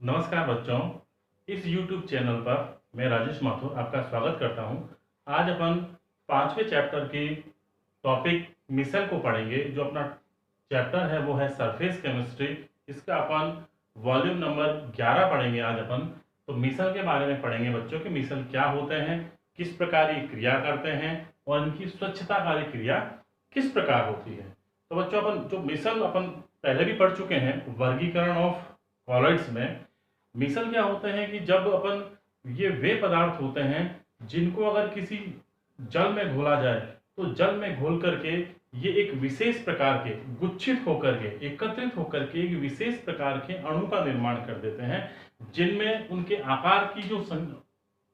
नमस्कार बच्चों, इस YouTube चैनल पर मैं राजेश माथुर आपका स्वागत करता हूं। आज अपन 5वें चैप्टर की टॉपिक मिसल को पढ़ेंगे। जो अपना चैप्टर है वो है सरफेस केमिस्ट्री। इसका अपन वॉल्यूम नंबर 11 पढ़ेंगे आज अपन। तो मिसल के बारे में पढ़ेंगे बच्चों कि मिसल क्या होते हैं, किस प्रकार ये क्रिया करते हैं और इनकी स्वच्छताकारी क्रिया किस प्रकार होती है। तो बच्चों अपन जो मिसल अपन पहले भी पढ़ चुके हैं वर्गीकरण ऑफ कॉलॉइड्स में। मिसल क्या होते हैं कि जब अपन ये वे पदार्थ होते हैं जिनको अगर किसी जल में घोला जाए तो जल में घोल करके ये एक विशेष प्रकार के गुच्छित होकर के एकत्रित होकर के एक विशेष प्रकार के अणु का निर्माण कर देते हैं, जिनमें उनके आकार की जो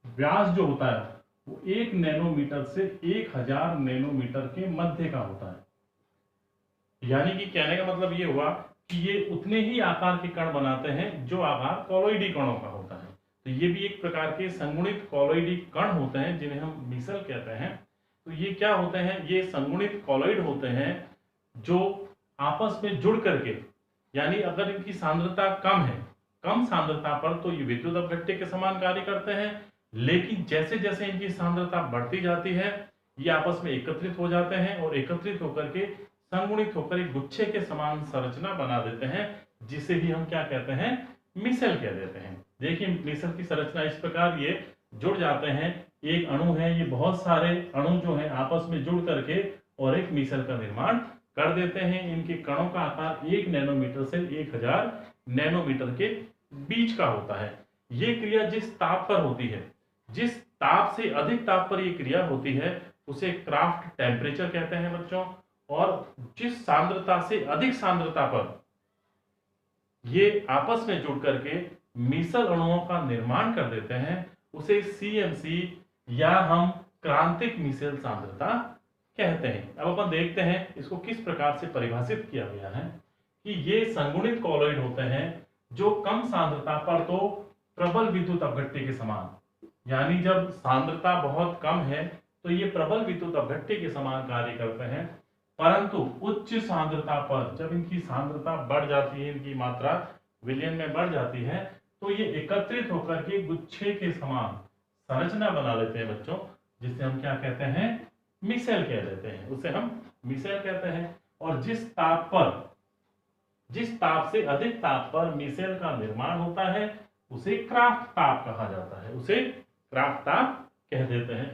व्यास जो होता है वो 1 नैनोमीटर से 1000 नैनोमीटर के मध्य का होता है। यानी कि कहने का मतलब ये हुआ कि ये उतने ही आकार के कण बनाते हैं जो आकार कॉलॉइडी कणों का होता है। तो ये भी एक प्रकार के संगुणित कॉलॉइडी कण होते हैं जिन्हें हम मिसल कहते हैं। तो ये क्या होते हैं, ये संगुणित कॉलॉइड होते हैं जो आपस में जुड़ करके, यानी अगर इनकी सांद्रता कम है, कम सांद्रता पर तो ये विद्युत अपघट्य के समान कार्य करते हैं, लेकिन जैसे जैसे इनकी सांद्रता बढ़ती जाती है ये आपस में एकत्रित हो जाते हैं और एकत्रित होकर के संगुणित होकर एक गुच्छे के समान संरचना बना देते हैं, जिसे भी हम क्या कहते हैं, मिसल कह देते हैं। देखिए मिसल की संरचना इस प्रकार ये जुड़ जाते हैं, एक अणु है, ये बहुत सारे अणु जो है आपस में जुड़ करके और एक मिसल का निर्माण कर देते हैं। इनके कणों का आकार 1 नैनोमीटर से 1000 नैनोमीटर के बीच का होता है। ये क्रिया जिस ताप पर होती है, जिस ताप से अधिक ताप पर यह क्रिया होती है उसे क्राफ्ट टेम्परेचर कहते हैं बच्चों। और जिस सांद्रता से अधिक सांद्रता पर ये आपस में जुड़ करके मिसल अणुओं का निर्माण कर देते हैं उसे CMC या हम क्रांतिक मिसल सांद्रता कहते हैं। अब अपन देखते हैं इसको किस प्रकार से परिभाषित किया गया है कि ये संगुणित कॉलॉइड होते हैं जो कम सांद्रता पर तो प्रबल विद्युत अपघट्य के समान, यानी जब सांद्रता बहुत कम है तो ये प्रबल विद्युत अपघट्य के समान कार्य करते हैं, परंतु उच्च सांद्रता पर जब इनकी सांद्रता बढ़ जाती है, इनकी मात्रा विलयन में बढ़ जाती है, तो ये एकत्रित होकर के गुच्छे के समान संरचना बना लेते हैं बच्चों, जिसे हम क्या कहते हैं, मिसेल कह देते हैं। उसे हम मिसेल कहते हैं। और जिस ताप से अधिक ताप पर मिसेल का निर्माण होता है उसे क्राफ्ट ताप कहा जाता है, उसे क्राफ्ट ताप कह देते हैं।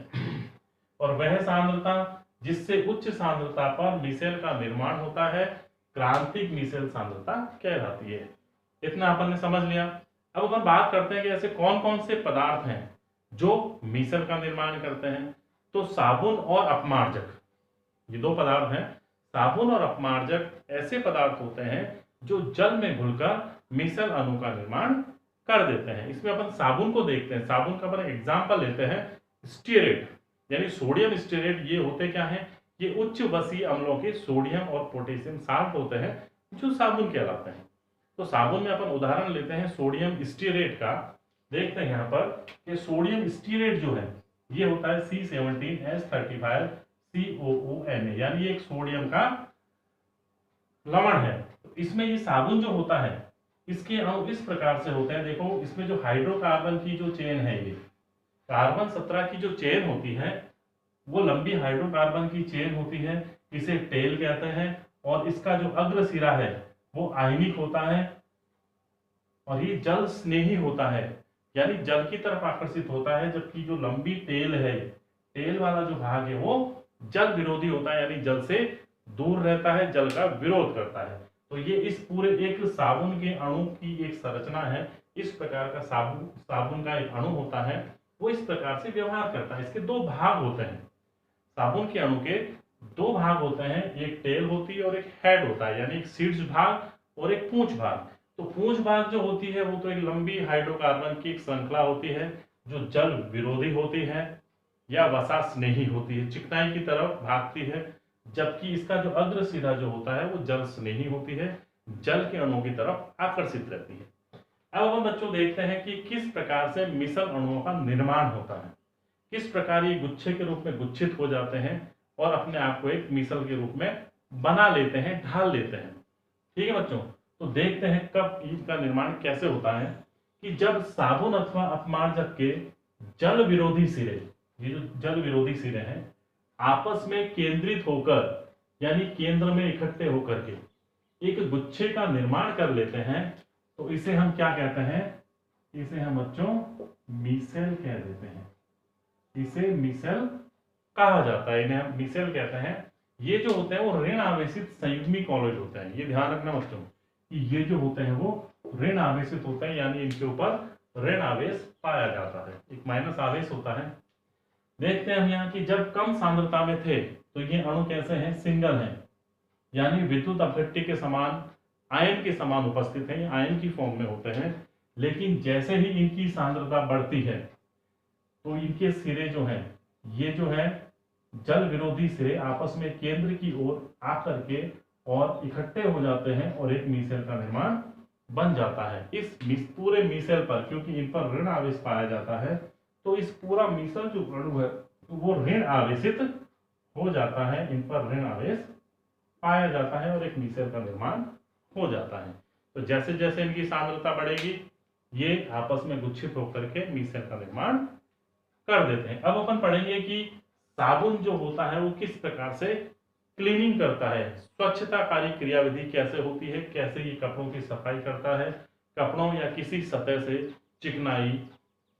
और वह सांद्रता जिससे उच्च सांद्रता पर मिसेल का निर्माण होता है क्रांतिक मिसेल सांद्रता कहलाती है। इतना अपन ने समझ लिया। अब अपन बात करते हैं कि ऐसे कौन कौन से पदार्थ हैं जो मिसेल का निर्माण करते हैं। तो साबुन और अपमार्जक, ये दो पदार्थ हैं। साबुन और अपमार्जक ऐसे पदार्थ होते हैं जो जल में घुलकर मिसेल अणु का निर्माण कर देते हैं। इसमें अपन साबुन को देखते हैं। साबुन का अपन एग्जाम्पल लेते हैं स्टीरेट, यानी सोडियम स्टीरेट। ये होते क्या हैं, ये उच्च वसीय अम्लों के सोडियम और पोटेशियम साल्ट होते हैं जो साबुन कहलाते हैं। तो साबुन में अपन उदाहरण लेते हैं सोडियम स्टीरेट का। देखते हैं यहाँ पर कि सोडियम स्टीरेट जो है ये होता है C17H35 COONA, यानी एक सोडियम का लवण है। तो इसमें ये साबुन जो होता है इसके अणु इस प्रकार से होते हैं। देखो इसमें जो हाइड्रोकार्बन की जो चेन है, ये कार्बन 17 की जो चेन होती है वो लंबी हाइड्रोकार्बन की चेन होती है, इसे टेल कहते हैं। और इसका जो अग्र सिरा है वो आयनिक होता है और ये जल स्नेही होता है, यानी जल की तरफ आकर्षित होता है। जबकि जो लंबी टेल है, टेल वाला जो भाग है वो जल विरोधी होता है, यानी जल से दूर रहता है, जल का विरोध करता है। तो ये इस पूरे एक साबुन के अणु की एक संरचना है। इस प्रकार का साबुन का एक अणु होता है, वो इस प्रकार से व्यवहार करता है। इसके दो भाग होते हैं, साबुन के अणु के दो भाग होते हैं, एक टेल होती है और एक हेड होता है, यानी एक शीर्ष भाग और एक पूंछ भाग। तो पूंछ भाग जो होती है वो तो एक लंबी हाइड्रोकार्बन की एक श्रृंखला होती है जो जल विरोधी होती है या वसा स्नेही होती है, चिकनाई की तरफ भागती है। जबकि इसका जो अग्र सिरा जो होता है वो जल स्नेही होती है, जल के अणुओं की तरफ आकर्षित रहती है। अब हम बच्चों देखते हैं कि किस प्रकार से मिसल अणुओं का निर्माण होता है, किस प्रकार ये गुच्छे के रूप में गुच्छित हो जाते हैं और अपने आप को एक मिसल के रूप में बना लेते हैं, ढाल लेते हैं। ठीक है बच्चों, तो देखते हैं कब ईंट का निर्माण कैसे होता है। कि जब साबुन अथवा अपमार्जक के जल विरोधी सिरे, ये जो जल विरोधी सिरे हैं, आपस में केंद्रित होकर यानी केंद्र में इकट्ठे होकर के एक गुच्छे का निर्माण कर लेते हैं, तो इसे हम क्या कहते हैं? इसे हम बच्चों मीसेल कह देते हैं। इसे मीसेल कहा जाता है, इन्हें हम मीसेल कहते हैं। ये जो होते हैं वो ऋण आवेशित संयुग्मी कॉलेज होते हैं। ये ध्यान रखना बच्चों कि ये जो होते हैं वो ऋण आवेशित होते हैं, यानी इनके ऊपर ऋण आवेश पाया जाता है, एक माइनस आवेश होता है। देखते हैं हम यहाँ कि जब कम सांद्रता में थे तो ये अणु कैसे हैं? सिंगल हैं, यानी विद्युत अपघट्य के समान, आयन के समान उपस्थित हैं, आयन की फॉर्म में होते हैं। लेकिन जैसे ही इनकी सांद्रता बढ़ती है तो इनके सिरे जो हैं, ये जो है जल विरोधी सिरे आपस में केंद्र की ओर आकर के और इकट्ठे हो जाते हैं और एक मीसेल का निर्माण बन जाता है। इस पूरे मीसेल पर, क्योंकि इन पर ऋण आवेश पाया जाता है, तो इस पूरा मीसेल जो अणु है वो ऋण आवेशित हो जाता है, इन पर ऋण आवेश पाया जाता है और एक मीसेल का निर्माण हो जाता है। तो जैसे जैसे इनकी सांद्रता बढ़ेगी ये आपस में गुच्छित होकर के मीसेल का निर्माण कर देते हैं। अब अपन पढ़ेंगे कि साबुन जो होता है वो किस प्रकार से क्लीनिंग करता है, स्वच्छताकारी क्रियाविधि कैसे होती है, कैसे ये कपड़ों की सफाई करता है, कपड़ों या किसी सतह से चिकनाई,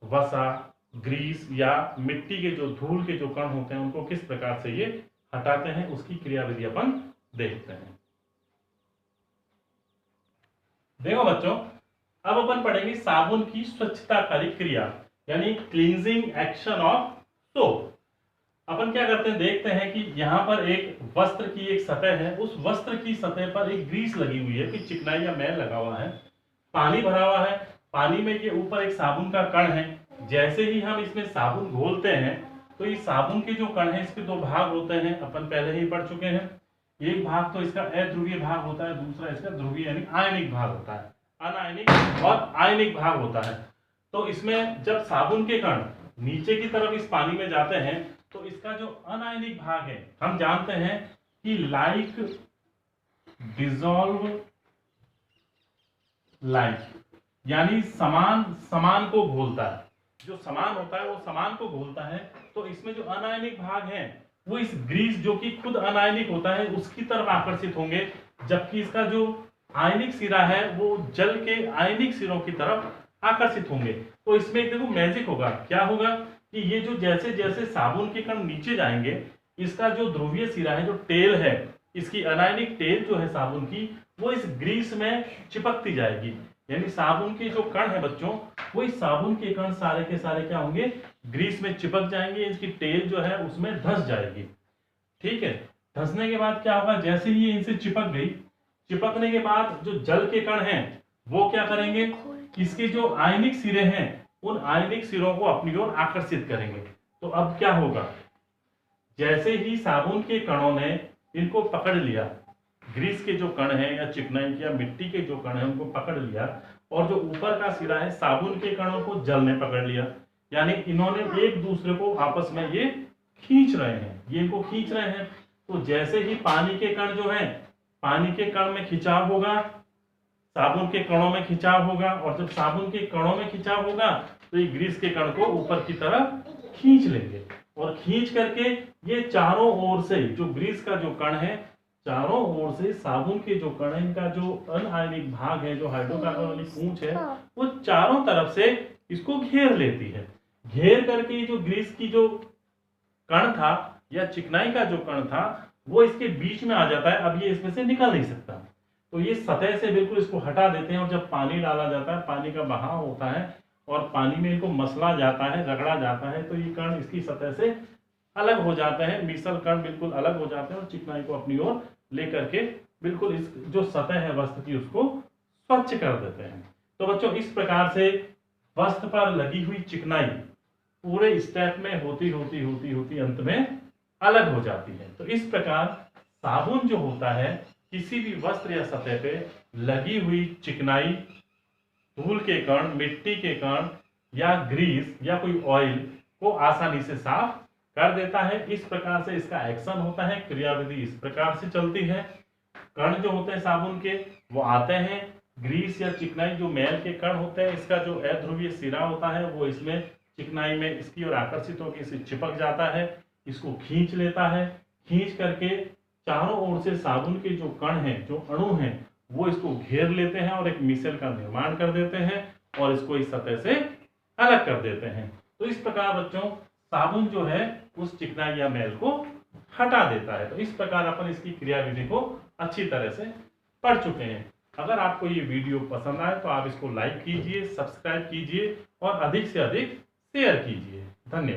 वसा, ग्रीस या मिट्टी के जो धूल के जो कण होते हैं उनको किस प्रकार से ये हटाते हैं, उसकी क्रियाविधि अपन देखते हैं। देखो बच्चों, अब अपन पढ़ेंगे साबुन की स्वच्छताकारी क्रिया, यानी क्लींजिंग एक्शन ऑफ सोप। अपन क्या करते हैं, देखते हैं कि यहाँ पर एक वस्त्र की एक सतह है, उस वस्त्र की सतह पर एक ग्रीस लगी हुई है, कोई चिकनाई या मैल लगा हुआ है, पानी भरा हुआ है, पानी में ये ऊपर एक साबुन का कण है। जैसे ही हम इसमें साबुन घोलते हैं तो ये साबुन के जो कण है इसके दो भाग होते हैं, अपन पहले ही पढ़ चुके हैं। एक भाग तो इसका अध्रुवीय भाग होता है, दूसरा इसका ध्रुवीय यानी आयनिक भाग होता है, अनायनिक और आयनिक भाग होता है। तो इसमें जब साबुन के कण नीचे की तरफ इस पानी में जाते हैं तो इसका जो अनायनिक भाग है, हम जानते हैं कि लाइक डिसॉल्व लाइक, यानी समान को घोलता है। जो समान होता है वो समान को घोलता है। तो इसमें जो अनायनिक भाग है वो इस ग्रीस जो कि खुद अनायनिक होता है उसकी तरफ आकर्षित होंगे, जबकि इसका जो आयनिक सिरा है वो जल के आयनिक सिरों की तरफ आकर्षित होंगे। तो इसमें देखो मैजिक होगा, क्या होगा कि ये जो जैसे जैसे साबुन के कण नीचे जाएंगे इसका जो ध्रुवीय सिरा है, जो टेल है, इसकी अनायनिक टेल जो है साबुन की, वो इस ग्रीस में चिपकती जाएगी। यानी साबुन के जो कण है बच्चों, वो इस साबुन के कण सारे के सारे क्या होंगे, ग्रीस में चिपक जाएंगे, इसकी टेल जो है उसमें धंस जाएगी। ठीक है, धंसने के बाद क्या होगा, जैसे ही ये इनसे चिपक गई, चिपकने के बाद जो जल के कण हैं वो क्या करेंगे, इसके जो आयनिक सिरे हैं उन आयनिक सिरों को अपनी ओर आकर्षित करेंगे। तो अब क्या होगा, जैसे ही साबुन के कणों ने इनको पकड़ लिया, ग्रीस के जो कण हैं या चिकनाई या मिट्टी के जो कण हैं उनको पकड़ लिया, और जो ऊपर का सिरा है साबुन के कणों को जल ने पकड़ लिया, यानी इन्होंने एक दूसरे को आपस में ये खींच रहे हैं, ये इनको खींच रहे हैं। तो जैसे ही पानी के कण जो है, पानी के कण में खिंचाव होगा, साबुन के कणों में खिंचाव होगा, और जब साबुन के कणों में खिंचाव होगा तो ये ग्रीस के कण को ऊपर की तरफ खींच लेंगे, और खींच करके ये चारों ओर से जो ग्रीस का जो कण है, चारों ओर से साबुन के जो कण है, इनका जो अनआयनिक भाग है, जो हाइड्रोकार्बन वाली पूंछ है, वो चारों तरफ से इसको घेर लेती है। घेर करके ये जो ग्रीस की जो कण था या चिकनाई का जो कण था वो इसके बीच में आ जाता है। अब ये इसमें से निकल नहीं सकता, तो ये सतह से बिल्कुल इसको हटा देते हैं, और जब पानी डाला जाता है, पानी का बहाव होता है और पानी में इनको मसला जाता है, रगड़ा जाता है, तो ये कण इसकी सतह से अलग हो जाते हैं, मिसल कण बिल्कुल अलग हो जाते हैं और चिकनाई को अपनी ओर लेकर के बिल्कुल इस जो सतह है वस्त्र की उसको स्वच्छ कर देते हैं। तो बच्चों इस प्रकार से वस्त्र पर लगी हुई चिकनाई पूरे स्टेप में होती होती होती होती अंत में अलग हो जाती है। तो इस प्रकार साबुन जो होता है किसी भी वस्त्र या सतह पे लगी हुई चिकनाई, धूल के कण, मिट्टी के कण या ग्रीस या कोई ऑयल को आसानी से साफ कर देता है। इस प्रकार से इसका एक्शन होता है, क्रियाविधि इस प्रकार से चलती है। कण जो होते हैं साबुन के वो आते हैं, ग्रीस या चिकनाई जो मैल के कण होते हैं, इसका जो अध्रुवीय सिरा होता है वो इसमें चिकनाई में इसकी ओर आकर्षित होकर इसे चिपक जाता है, इसको खींच लेता है। खींच करके चारों ओर से साबुन के जो कण हैं, जो अणु हैं, वो इसको घेर लेते हैं और एक मिसेल का निर्माण कर देते हैं और इसको इस सतह से अलग कर देते हैं। तो इस प्रकार बच्चों साबुन जो है उस चिकनाई या मैल को हटा देता है। तो इस प्रकार अपन इसकी क्रियाविधि को अच्छी तरह से पढ़ चुके हैं। अगर आपको ये वीडियो पसंद आए तो आप इसको लाइक कीजिए, सब्सक्राइब कीजिए और अधिक से अधिक शेयर कीजिए। धन्यवाद।